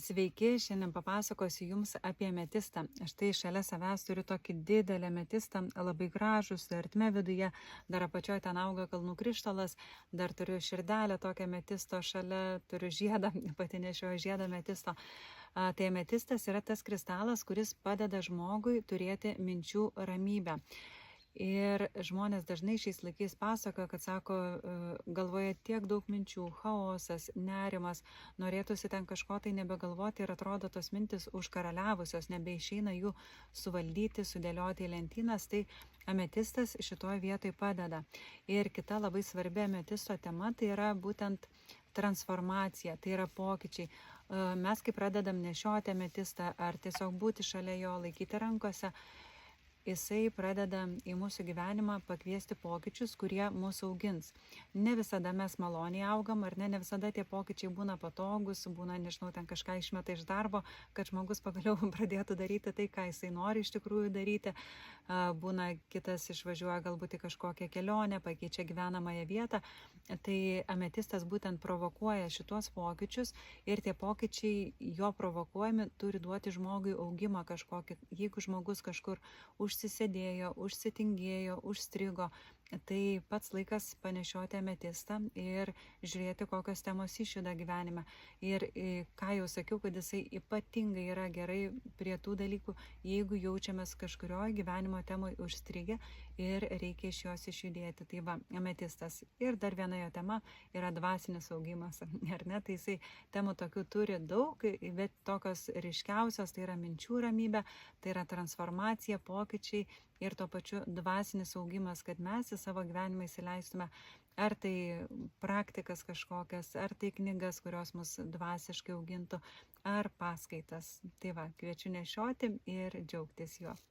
Sveiki, šiandien papasakosiu Jums apie ametistą. Štai šalia savęs turiu tokį didelį ametistą, labai gražų, su ertme viduje, dar apačioje ten auga kalnų krištolas, dar turiu širdelę tokią ametisto šalia, turiu žiedą, pati nešioju žiedą ametisto. Tai ametistas yra tas kristalas, kuris padeda žmogui turėti minčių ramybę. Ir žmonės dažnai šiais laikais pasakoja, kad sako, galvoje tiek daug minčių, chaosas, nerimas, norėtųsi ten kažko tai nebegalvoti ir atrodo tos mintis užkaraliavusios, nebeišeina jų suvaldyti, sudėlioti į lentynas, tai ametistas šitoje vietoje padeda. Ir kita labai svarbi ametisto tema tai yra būtent transformacija, tai yra pokyčiai. Mes kai pradedam nešioti ametistą ar tiesiog būti šalia jo, laikyti rankose, jisai pradeda į mūsų gyvenimą pakviesti pokyčius, kurie mūsų augins. Ne visada mes maloniai augam, ar ne visada tie pokyčiai būna patogus, būna, nežinau, ten kažką išmeta iš darbo, kad žmogus pagaliau pradėtų daryti tai, ką jisai nori iš tikrųjų daryti. Būna kitas išvažiuoja galbūt į kažkokią kelionę, pakeičia gyvenamąją vietą. Tai ametistas būtent provokuoja šitos pokyčius ir tie pokyčiai jo provokuojami turi duoti žmogui augimą kažkokį. Jeigu žmogus kažkur užsisėdėjo, užsitingėjo, užstrigo, tai pats laikas panešioti ametistą ir žiūrėti, kokios temos išjuda gyvenime. Ir ką jau sakiau, kad jisai ypatingai yra gerai prie tų dalykų, jeigu jaučiamės kažkurioje gyvenimo temoje užstrigę ir reikia iš jos išjudėti. Tai va, ametistas. Ir dar viena jo tema yra dvasinis augimas. Ar ne? Tai jisai temų tokių turi daug, bet tokios ryškiausios tai yra minčių ramybė, tai yra transformacija, pokyčiai ir tuo pačiu dvasinis augimas, kad mes į savo gyvenimą įsileistume ar tai praktikas kažkokias, ar tai knygas, kurios mus dvasiškai augintų, ar paskaitas. Tai va, kviečiu nešioti ir džiaugtis juo.